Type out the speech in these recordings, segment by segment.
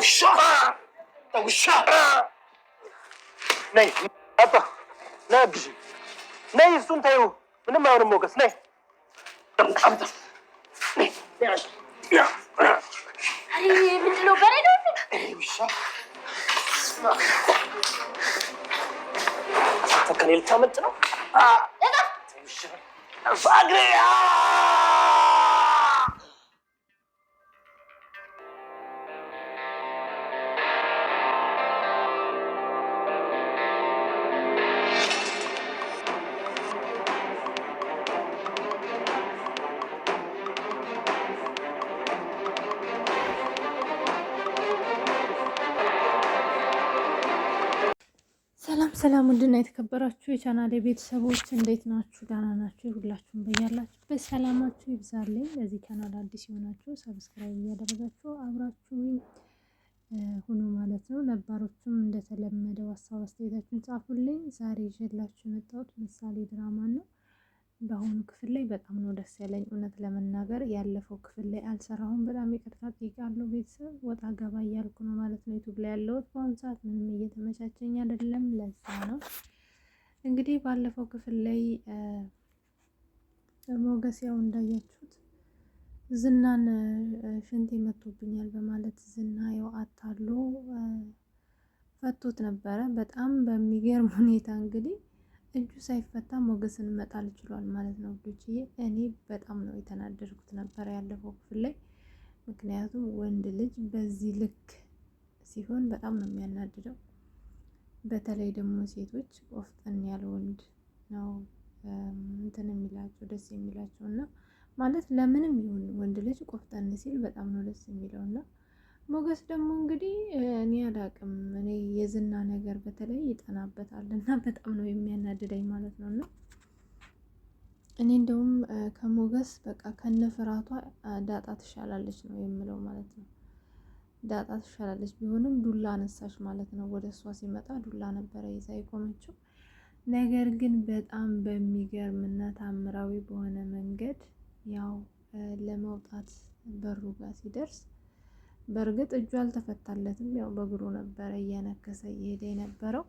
ውሻ ነይ አባ ነይ አግዢ ነይ እሱን ተይው ምንም አይሆንም ሞገስ ነይ ምንድነው በሬ ነው ውሻ ከኔ ልታመልጥ ነው አግሬ ሰላም ውድና የተከበራችሁ የቻናሌ ቤተሰቦች እንዴት ናችሁ? ደህና ናችሁ? ሁላችሁም በያላችሁበት ሰላማችሁ ይብዛልኝ። ለዚህ ቻናል አዲስ የሆናችሁ ሰብስክራይብ እያደረጋችሁ አብራችሁኝ ሁኑ ማለት ነው። ነባሮቹም እንደተለመደው ሀሳብ አስተያየታችሁን ጻፉልኝ። ዛሬ ይዤላችሁ የመጣሁት ምሳሌ ድራማ ነው። በአሁኑ ክፍል ላይ በጣም ነው ደስ ያለኝ። እውነት ለመናገር ያለፈው ክፍል ላይ አልሰራሁም። በጣም ይቅርታ ጠይቃለሁ። ቤተሰብ ወጣ ገባ እያልኩ ነው ማለት ነው ዩቱብ ላይ ያለሁት። በአሁኑ ሰዓት ምንም እየተመቻቸኝ አይደለም። ለዛ ነው እንግዲህ ባለፈው ክፍል ላይ ሞገስ ያው እንዳያችሁት ዝናን ሽንቴ መቶብኛል በማለት ዝና ያው አታሎ ፈቶት ነበረ። በጣም በሚገርም ሁኔታ እንግዲህ እጁ ሳይፈታ ሞገስን መጣል ችሏል ማለት ነው። ልጅዬ እኔ በጣም ነው የተናደድኩት ነበር ያለፈው ክፍል ላይ። ምክንያቱም ወንድ ልጅ በዚህ ልክ ሲሆን በጣም ነው የሚያናድደው። በተለይ ደግሞ ሴቶች ቆፍጠን ያለ ወንድ ነው እንትን የሚላቸው ደስ የሚላቸው እና ማለት ለምንም ይሁን ወንድ ልጅ ቆፍጠን ሲል በጣም ነው ደስ የሚለው እና ሞገስ ደግሞ እንግዲህ እኔ አላቅም እኔ የዝና ነገር በተለይ ይጠናበታል እና በጣም ነው የሚያናድደኝ ማለት ነው። እና እኔ እንደውም ከሞገስ በቃ ከነፍራቷ ዳጣ ትሻላለች ነው የምለው ማለት ነው። ዳጣ ትሻላለች ቢሆንም ዱላ አነሳች ማለት ነው። ወደ እሷ ሲመጣ ዱላ ነበረ ይዛ የቆመችው። ነገር ግን በጣም በሚገርምና ታምራዊ በሆነ መንገድ ያው ለመውጣት በሩ ጋር ሲደርስ በእርግጥ እጁ አልተፈታለትም። ያው በእግሩ ነበረ እያነከሰ እየሄደ የነበረው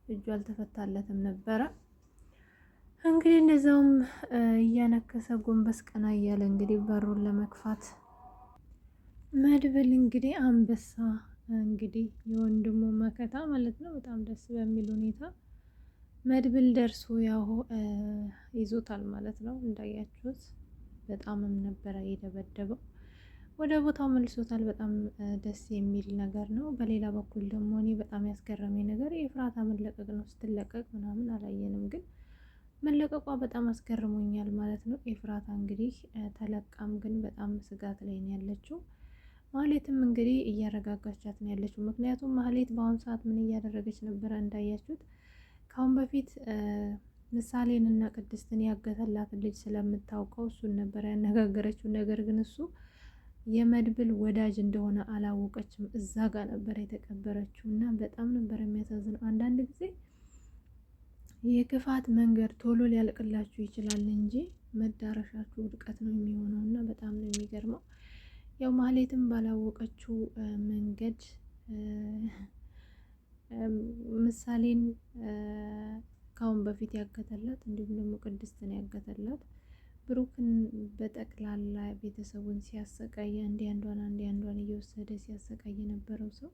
እጁ አልተፈታለትም ነበረ። እንግዲህ እንደዛውም እያነከሰ ጎንበስ ቀና እያለ እንግዲህ በሩን ለመክፋት መድብል እንግዲህ አንበሳ እንግዲህ የወንድሙ መከታ ማለት ነው። በጣም ደስ በሚል ሁኔታ መድብል ደርሶ ያው ይዞታል ማለት ነው። እንዳያችሁት በጣምም ነበረ የደበደበው። ወደ ቦታው መልሶታል። በጣም ደስ የሚል ነገር ነው። በሌላ በኩል ደግሞ እኔ በጣም ያስገረመኝ ነገር የኤፍራታ መለቀቅ ነው። ስትለቀቅ ምናምን አላየንም፣ ግን መለቀቋ በጣም አስገርሞኛል ማለት ነው። ኤፍራታ እንግዲህ ተለቃም ግን በጣም ስጋት ላይ ነው ያለችው። ማህሌትም እንግዲህ እያረጋጋቻት ነው ያለችው። ምክንያቱም ማህሌት በአሁኑ ሰዓት ምን እያደረገች ነበረ እንዳያችሁት ከአሁን በፊት ምሳሌንና ቅድስትን ያገተላትን ልጅ ስለምታውቀው እሱን ነበር ያነጋገረችው። ነገር ግን እሱ የመድብል ወዳጅ እንደሆነ አላወቀችም። እዛ ጋር ነበር የተቀበረችው እና በጣም ነበር የሚያሳዝነው። አንዳንድ ጊዜ የክፋት መንገድ ቶሎ ሊያልቅላችሁ ይችላል እንጂ መዳረሻችሁ ውድቀት ነው የሚሆነው እና በጣም ነው የሚገርመው። ያው ማህሌትም ባላወቀችው መንገድ ምሳሌን ካሁን በፊት ያገተላት እንዲሁም ደግሞ ቅድስትን ያገተላት ብሩክን በጠቅላላ ቤተሰቡን ሲያሰቃይ አንዷን እየወሰደ ሲያሰቃይ የነበረው ሰው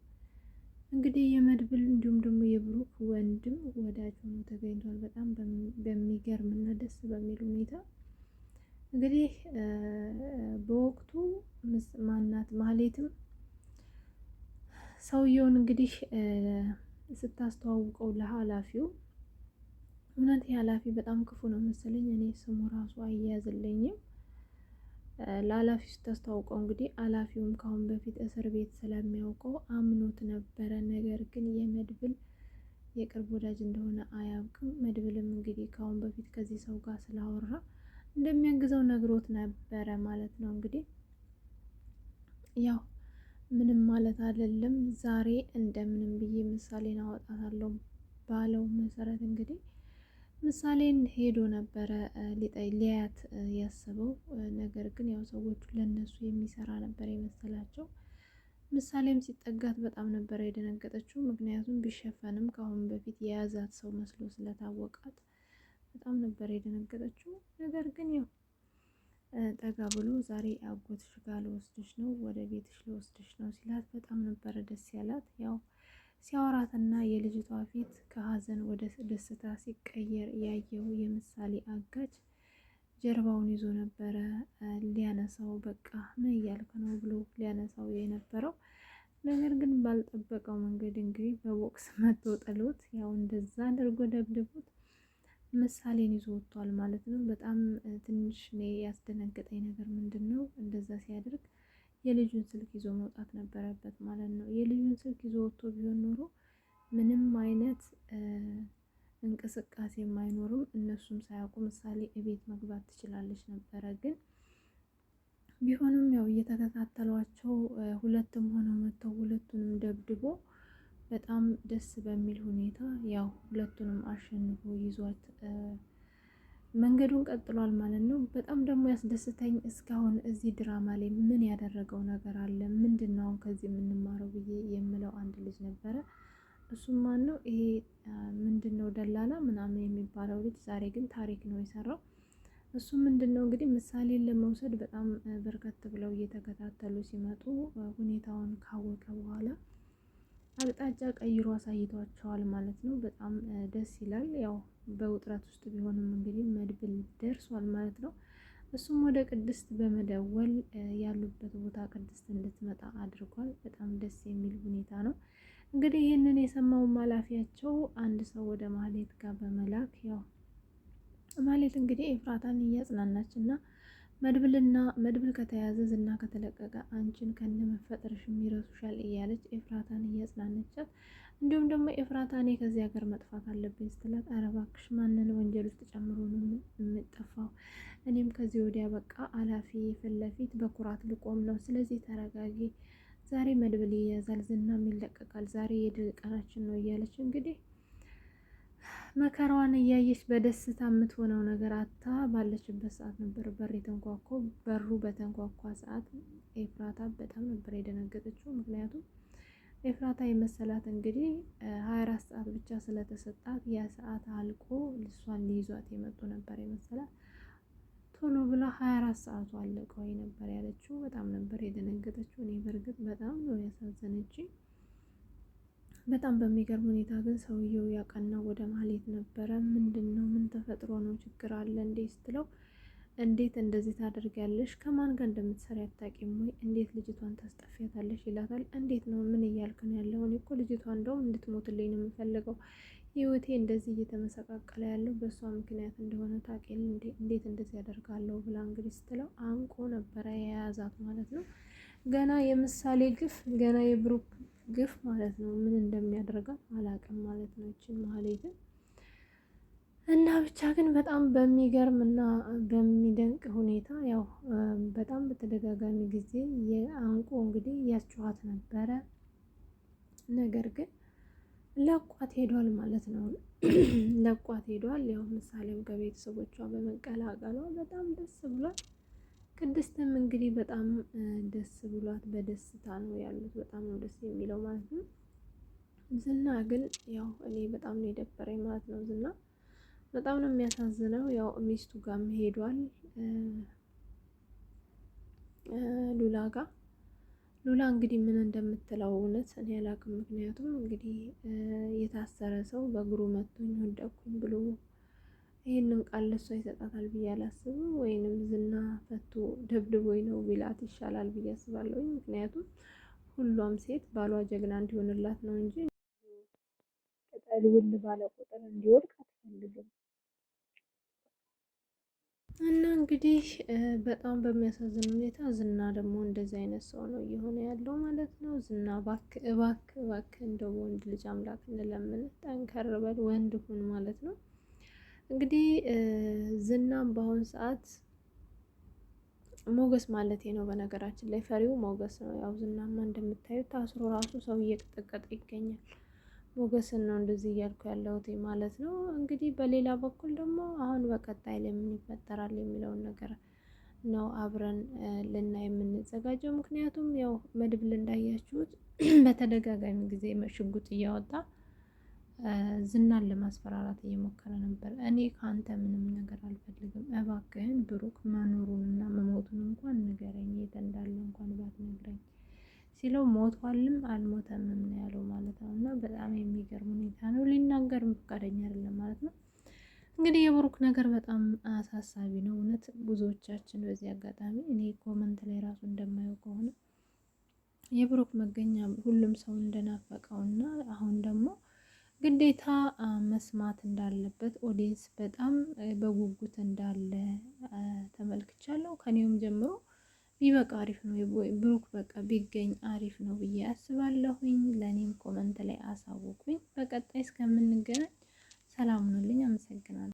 እንግዲህ የመድብል እንዲሁም ደግሞ የብሩክ ወንድም ወዳጅ ሆኖ ተገኝቷል። በጣም በሚገርም እና ደስ በሚል ሁኔታ እንግዲህ በወቅቱ ማናት ማህሌትም ሰውየውን እንግዲህ ስታስተዋውቀው ለኃላፊው እውነት ኃላፊ በጣም ክፉ ነው መሰለኝ። እኔ ስሙ ራሱ አያያዝልኝም። ለኃላፊው ስታስተዋውቀው እንግዲህ ኃላፊውም ካሁን በፊት እስር ቤት ስለሚያውቀው አምኖት ነበረ። ነገር ግን የመድብል የቅርብ ወዳጅ እንደሆነ አያውቅም። መድብልም እንግዲህ ካሁን በፊት ከዚህ ሰው ጋር ስላወራ እንደሚያግዘው ነግሮት ነበረ ማለት ነው። እንግዲህ ያው ምንም ማለት አይደለም። ዛሬ እንደምንም ብዬ ምሳሌን አወጣታለሁ ባለው መሰረት እንግዲህ ምሳሌን ሄዶ ነበረ ሊያያት ያሰበው። ነገር ግን ያው ሰዎቹ ለነሱ የሚሰራ ነበር የመሰላቸው። ምሳሌም ሲጠጋት በጣም ነበረ የደነገጠችው። ምክንያቱም ቢሸፈንም ከአሁን በፊት የያዛት ሰው መስሎ ስለታወቃት በጣም ነበረ የደነገጠችው። ነገር ግን ያው ጠጋ ብሎ ዛሬ አጎትሽ ጋር ልወስድሽ ነው፣ ወደ ቤትሽ ልወስድሽ ነው ሲላት በጣም ነበረ ደስ ያላት። ያው ሲያወራትና የልጅቷ ፊት ከሀዘን ወደ ደስታ ሲቀየር ያየው የምሳሌ አጋች ጀርባውን ይዞ ነበረ ሊያነሳው። በቃ ምን እያልክ ነው ብሎ ሊያነሳው የነበረው ነገር ግን ባልጠበቀው መንገድ እንግዲህ በቦክስ መቶ ጥሎት ያው እንደዛ አድርጎ ደብድቦት ምሳሌን ይዞ ወጥቷል ማለት ነው። በጣም ትንሽ እኔ ያስደነገጠኝ ነገር ምንድን ነው እንደዛ ሲያደርግ የልጁን ስልክ ይዞ መውጣት ነበረበት ማለት ነው። የልጁን ስልክ ይዞ ወጥቶ ቢሆን ኖሮ ምንም አይነት እንቅስቃሴ አይኖርም። እነሱም ሳያውቁ ምሳሌ እቤት መግባት ትችላለች ነበረ። ግን ቢሆንም ያው እየተከታተሏቸው ሁለትም ሆነው መጥተው ሁለቱንም ደብድቦ በጣም ደስ በሚል ሁኔታ ያው ሁለቱንም አሸንፎ ይዟት መንገዱን ቀጥሏል ማለት ነው። በጣም ደግሞ ያስደስተኝ እስካሁን እዚህ ድራማ ላይ ምን ያደረገው ነገር አለ፣ ምንድን ነው ከዚህ የምንማረው ብዬ የምለው አንድ ልጅ ነበረ። እሱም ማን ነው ይሄ ምንድን ነው ደላላ ምናምን የሚባለው ልጅ ዛሬ ግን ታሪክ ነው የሰራው። እሱ ምንድን ነው እንግዲህ ምሳሌን ለመውሰድ በጣም በርከት ብለው እየተከታተሉ ሲመጡ ሁኔታውን ካወቀ በኋላ አቅጣጫ ቀይሮ አሳይቷቸዋል ማለት ነው። በጣም ደስ ይላል። ያው በውጥረት ውስጥ ቢሆንም እንግዲህ መድብል ደርሷል ማለት ነው። እሱም ወደ ቅድስት በመደወል ያሉበት ቦታ ቅድስት እንድትመጣ አድርጓል። በጣም ደስ የሚል ሁኔታ ነው። እንግዲህ ይህንን የሰማው ኃላፊያቸው አንድ ሰው ወደ ማህሌት ጋር በመላክ ያው ማህሌት እንግዲህ ኤፍራታን እያጽናናች እና መድብል ከተያዘ ዝና ከተለቀቀ አንቺን ከነ መፈጠርሽ ይረሱሻል እያለች ኤፍራታን እያጽናነቻት፣ እንዲሁም ደግሞ ኤፍራታ እኔ ከዚህ ሀገር መጥፋት አለብኝ ስትላት፣ ኧረ እባክሽ ማንን ወንጀል ውስጥ ጨምሮ ነው የምጠፋው? እኔም ከዚህ ወዲያ በቃ አላፊ ፊት ለፊት በኩራት ልቆም ነው። ስለዚህ ተረጋጊ፣ ዛሬ መድብል ይያዛል፣ ዝናም ይለቀቃል፣ ዛሬ የድል ቀናችን ነው እያለች እንግዲህ መከራዋን እያየች በደስታ የምትሆነው ነገር አታ ባለችበት ሰዓት ነበር በር የተንኳኳ። በሩ በተንኳኳ ሰዓት ኤፍራታ በጣም ነበር የደነገጠችው። ምክንያቱም ኤፍራታ የመሰላት እንግዲህ 24 ሰዓት ብቻ ስለተሰጣት ያ ሰዓት አልቆ ልሷን ሊይዟት የመጡ ነበር የመሰላት። ቶሎ ብላ 24 ሰዓቱ አለቀ ወይ ነበር ያለችው። በጣም ነበር የደነገጠችው። እኔ በእርግጥ በጣም ነው ያሳዘነችኝ። በጣም በሚገርም ሁኔታ ግን ሰውየው ያቀናው ወደ ማህሌት ነበረ። ምንድን ነው? ምን ተፈጥሮ ነው? ችግር አለ እንዴ ስትለው፣ እንዴት እንደዚህ ታደርጊያለሽ? ከማን ጋር እንደምትሰሪ አታውቂም ወይ? እንዴት ልጅቷን ታስጠፊያታለሽ? ይላታል። እንዴት ነው? ምን እያልክ ነው ያለው? እኔ እኮ ልጅቷ እንደውም እንድትሞትልኝ ነው የምፈልገው። ህይወቴ እንደዚህ እየተመሰቃቀለ ያለው በእሷ ምክንያት እንደሆነ ታውቂል እንዴ? እንዴት እንደዚህ ያደርጋለሁ ብላ እንግዲህ ስትለው አንቆ ነበረ የያዛት ማለት ነው። ገና የምሳሌ ግፍ፣ ገና የብሩክ ግፍ ማለት ነው። ምን እንደሚያደርጋት አላውቅም ማለት ነው ይችን ማህሌትን እና ብቻ ግን በጣም በሚገርም እና በሚደንቅ ሁኔታ ያው በጣም በተደጋጋሚ ጊዜ የአንቆ እንግዲህ ያስጨዋት ነበረ። ነገር ግን ለቋት ሄዷል ማለት ነው። ለቋት ሄዷል። ያው ምሳሌም ከቤተሰቦቿ በመቀላቀሏ በጣም ደስ ብሏል። ቅድስትም እንግዲህ በጣም ደስ ብሏት በደስታ ነው ያሉት። በጣም ነው ደስ የሚለው ማለት ነው። ዝና ግን ያው እኔ በጣም ነው የደበረኝ ማለት ነው። ዝና በጣም ነው የሚያሳዝነው። ያው ሚስቱ ጋርም ሄዷል ሉላ ጋር። ሉላ እንግዲህ ምን እንደምትለው እውነት እኔ አላውቅም። ምክንያቱም እንግዲህ የታሰረ ሰው በእግሩ መቶኝ ወደኩኝ ብሎ ይህንን ቃል ለሷ ይሰጣታል ብዬ አላስብም። ወይንም ዝና ፈቶ ደብድቦኝ ነው ቢላት ይሻላል ብዬ አስባለሁ። ምክንያቱም ሁሏም ሴት ባሏ ጀግና እንዲሆንላት ነው እንጂ ቅጠል ውል ባለ ቁጥር እንዲወድቅ አትፈልግም። እና እንግዲህ በጣም በሚያሳዝን ሁኔታ ዝና ደግሞ እንደዚህ አይነት ሰው ነው እየሆነ ያለው ማለት ነው። ዝና እባክህ እባክህ እባክህ እንደው ወንድ ልጅ አምላክ እንለምን፣ ጠንከር በል ወንድ ሁን ማለት ነው። እንግዲህ ዝናም በአሁን ሰዓት ሞገስ ማለት ነው። በነገራችን ላይ ፈሪው ሞገስ ነው። ያው ዝናማ እንደምታዩት ታስሮ ራሱ ሰው እየቀጠቀጠ ይገኛል። ሞገስን ነው እንደዚህ እያልኩ ያለሁት ማለት ነው። እንግዲህ በሌላ በኩል ደግሞ አሁን በቀጣይ ላይ ምን ይፈጠራል የሚለውን ነገር ነው አብረን ልናይ የምንዘጋጀው። ምክንያቱም ያው መድብል እንዳያችሁት በተደጋጋሚ ጊዜ ሽጉጥ እያወጣ ዝናን ለማስፈራራት እየሞከረ ነበር። እኔ ከአንተ ምንም ነገር አልፈልግም፣ እባክህን ብሩክ መኖሩንና መሞቱን እንኳን ንገረኝ፣ የት እንዳለ እንኳን ባትነግረኝ ሲለው ሞቷልም አልሞተምም ነው ያለው ማለት ነው። እና በጣም የሚገርም ሁኔታ ነው። ሊናገርም ፈቃደኛ አይደለም ማለት ነው። እንግዲህ የብሩክ ነገር በጣም አሳሳቢ ነው እውነት። ብዙዎቻችን በዚህ አጋጣሚ እኔ ኮመንት ላይ ራሱ እንደማየው ከሆነ የብሩክ መገኛ ሁሉም ሰው እንደናፈቀውና አሁን ደግሞ ግዴታ መስማት እንዳለበት ኦዲየንስ በጣም በጉጉት እንዳለ ተመልክቻለሁ። ከኔውም ጀምሮ ቢበቃ አሪፍ ነው፣ ብሩክ በቃ ቢገኝ አሪፍ ነው ብዬ አስባለሁኝ። ለእኔም ኮመንት ላይ አሳውቁኝ። በቀጣይ እስከምንገናኝ ሰላም ሁኑልኝ። አመሰግናለሁ።